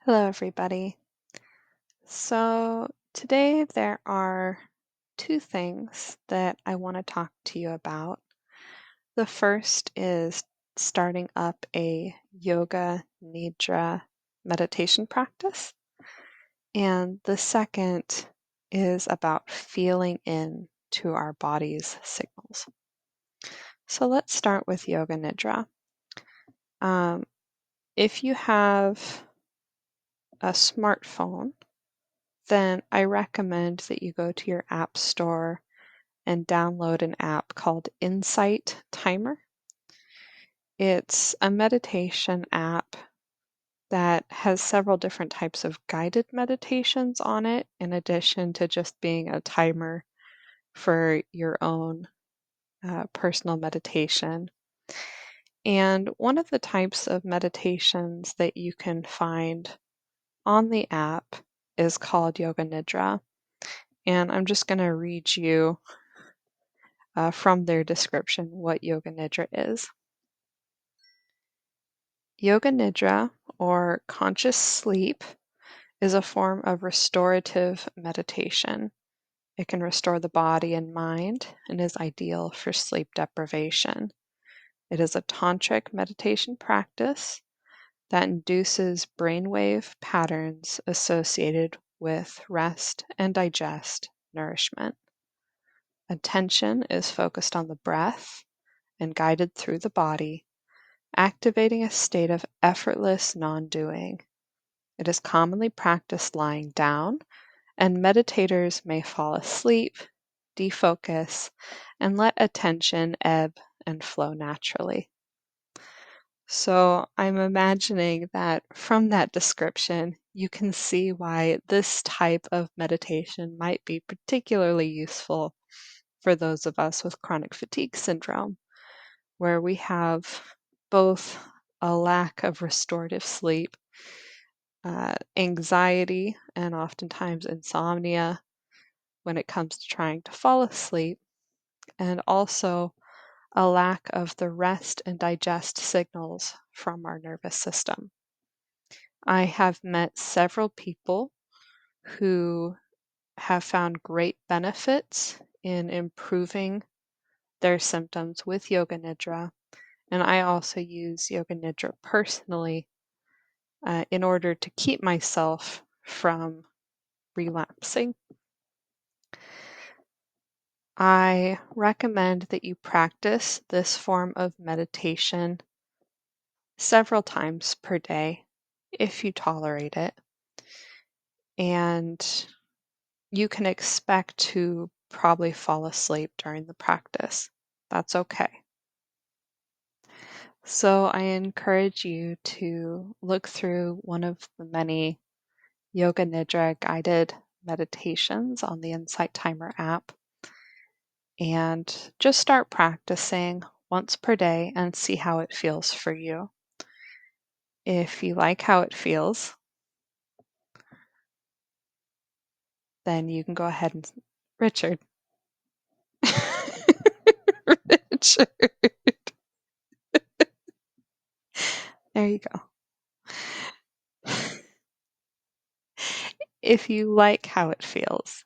Hello, everybody. So, today there are two things that I want to talk to you about. The first is starting up a yoga nidra meditation practice, and the second is about feeling in to our body's signals. So, let's start with yoga nidra. Um, if you have a smartphone, then I recommend that you go to your app store and download an app called Insight Timer. It's a meditation app that has several different types of guided meditations on it, in addition to just being a timer for your own personal meditation. And one of the types of meditations that you can find on the app is called Yoga Nidra. And I'm just going to read you from their description what Yoga Nidra is. Yoga Nidra, or conscious sleep, is a form of restorative meditation. It can restore the body and mind and is ideal for sleep deprivation. It is a tantric meditation practice that induces brainwave patterns associated with rest and digest nourishment. Attention is focused on the breath and guided through the body, activating a state of effortless non-doing. It is commonly practiced lying down, and meditators may fall asleep, defocus, and let attention ebb and flow naturally. So I'm imagining that from that description, you can see why this type of meditation might be particularly useful for those of us with chronic fatigue syndrome, where we have both a lack of restorative sleep, anxiety, and oftentimes insomnia when it comes to trying to fall asleep, and also a lack of the rest and digest signals from our nervous system. I have met several people who have found great benefits in improving their symptoms with Yoga Nidra, and I also use Yoga Nidra personally in order to keep myself from relapsing. I recommend that you practice this form of meditation several times per day if you tolerate it. And you can expect to probably fall asleep during the practice. That's okay. So I encourage you to look through one of the many Yoga Nidra guided meditations on the Insight Timer app and just start practicing once per day and see how it feels for you. If you like how it feels, then you can go ahead and Richard. Richard. There you go. If you like how it feels,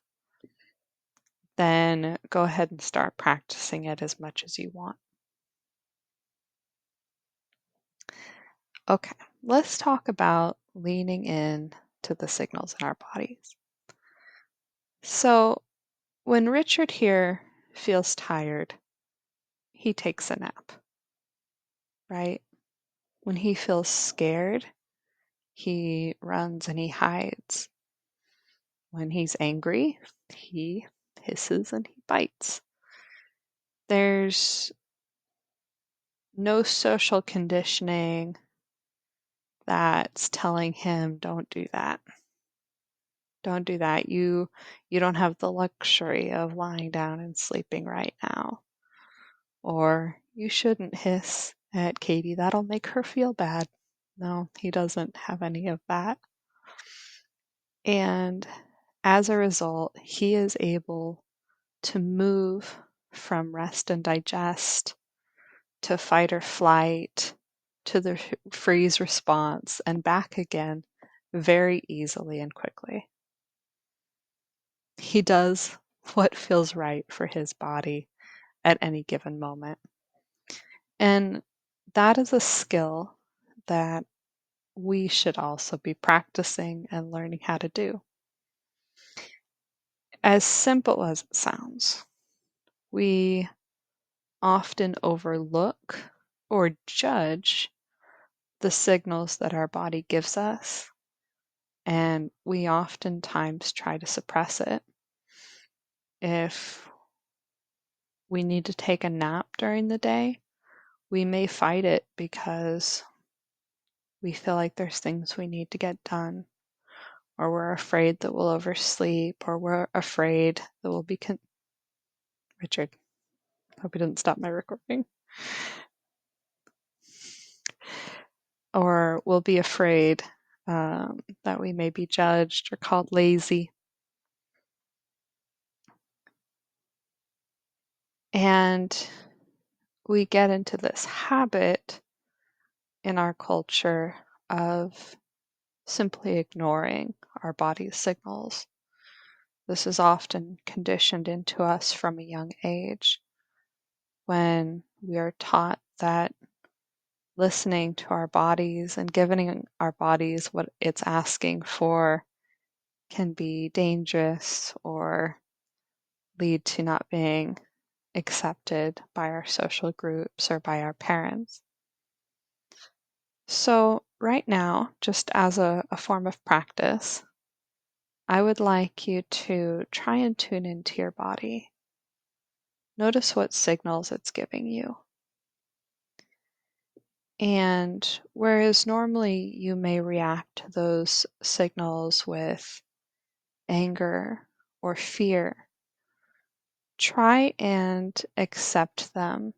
then go ahead and start practicing it as much as you want. Okay, let's talk about leaning in to the signals in our bodies. So, when Richard here feels tired, he takes a nap, right? When he feels scared, he runs and he hides. When he's angry, he hisses and he bites. There's no social conditioning that's telling him, don't do that. Don't do that. You don't have the luxury of lying down and sleeping right now. Or you shouldn't hiss at Katie. That'll make her feel bad. No, he doesn't have any of that. And as a result, he is able to move from rest and digest to fight or flight to the freeze response and back again very easily and quickly. He does what feels right for his body at any given moment. And that is a skill that we should also be practicing and learning how to do. As simple as it sounds, we often overlook or judge the signals that our body gives us, and we oftentimes try to suppress it. If we need to take a nap during the day, we may fight it because we feel like there's things we need to get done, or we're afraid that we'll oversleep, or we're afraid that we'll be Richard, hope you didn't stop my recording. Or we'll be afraid that we may be judged or called lazy. And we get into this habit in our culture of simply ignoring our body's signals. This is often conditioned into us from a young age when we are taught that listening to our bodies and giving our bodies what it's asking for can be dangerous or lead to not being accepted by our social groups or by our parents. So, right now, just as a form of practice, I would like you to try and tune into your body. Notice what signals it's giving you. And whereas normally you may react to those signals with anger or fear, try and accept them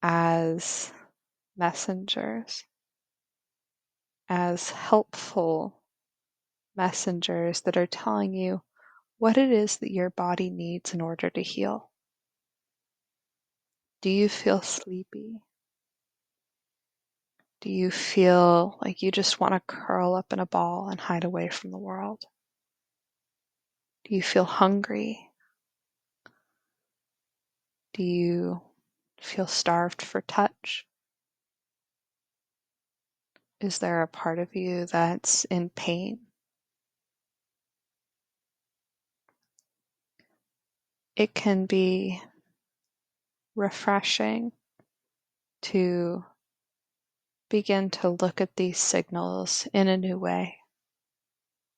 as messengers, as helpful messengers that are telling you what it is that your body needs in order to heal. Do you feel sleepy? Do you feel like you just want to curl up in a ball and hide away from the world? Do you feel hungry? Do you feel starved for touch? Is there a part of you that's in pain? It can be refreshing to begin to look at these signals in a new way.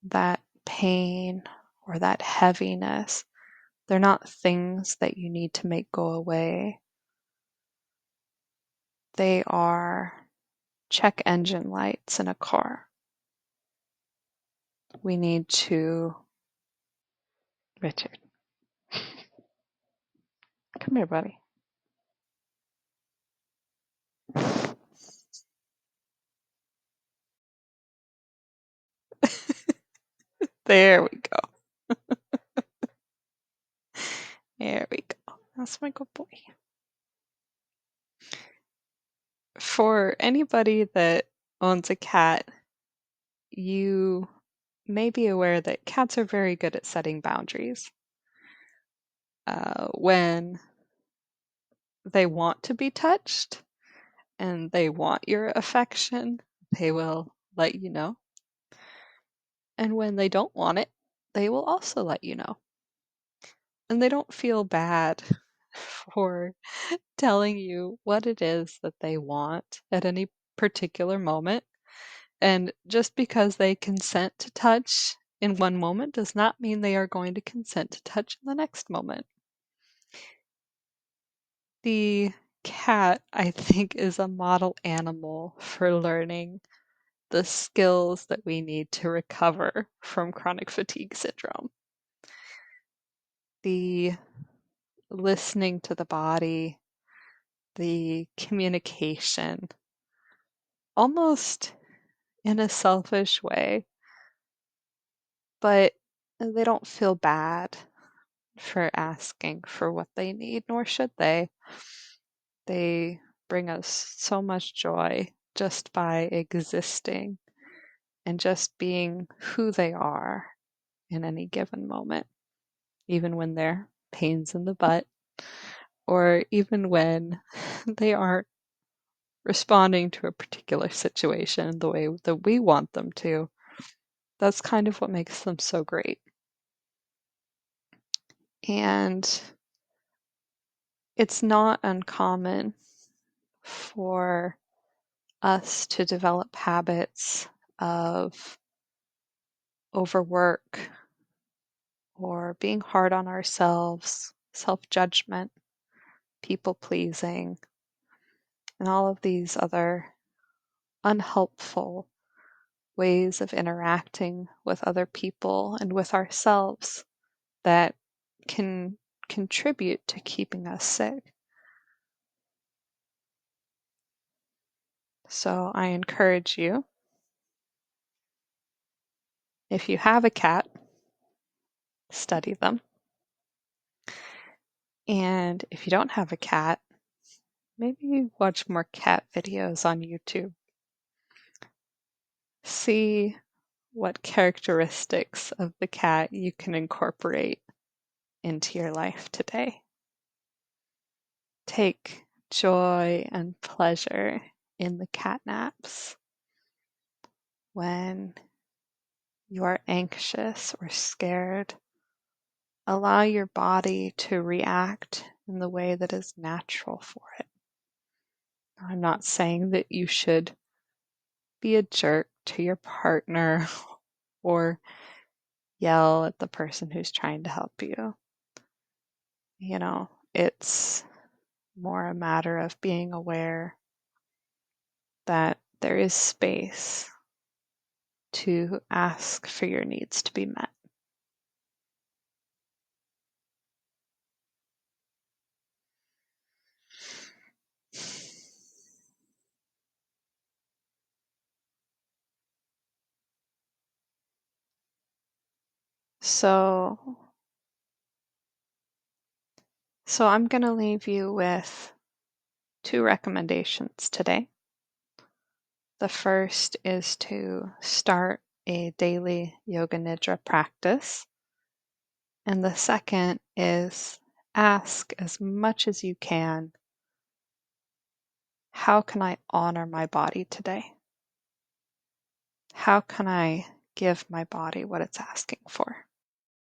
That pain or that heaviness, they're not things that you need to make go away. They are check engine lights in a car. We need to. Richard, come here, buddy. There we go. There we go. That's my good boy. For anybody that owns a cat, you may be aware that cats are very good at setting boundaries. When they want to be touched and they want your affection, they will let you know. And when they don't want it, they will also let you know. And they don't feel bad for telling you what it is that they want at any particular moment. And just because they consent to touch in one moment does not mean they are going to consent to touch in the next moment. The cat, I think, is a model animal for learning the skills that we need to recover from chronic fatigue syndrome. The listening to the body, the communication, almost in a selfish way, but they don't feel bad for asking for what they need, nor should they. They bring us so much joy just by existing and just being who they are in any given moment, even when they're pains in the butt, or even when they aren't responding to a particular situation the way that we want them to. That's kind of what makes them so great. And it's not uncommon for us to develop habits of overwork or being hard on ourselves, self judgment, people pleasing, and all of these other unhelpful ways of interacting with other people and with ourselves that can contribute to keeping us sick. So I encourage you, if you have a cat, study them. And if you don't have a cat, maybe watch more cat videos on YouTube. See what characteristics of the cat you can incorporate into your life today. Take joy and pleasure in the cat naps. When you are anxious or scared, allow your body to react in the way that is natural for it. I'm not saying that you should be a jerk to your partner or yell at the person who's trying to help you. It's more a matter of being aware that there is space to ask for your needs to be met. So I'm going to leave you with 2 recommendations today. The first is to start a daily Yoga Nidra practice. And the second is ask as much as you can, how can I honor my body today? How can I give my body what it's asking for?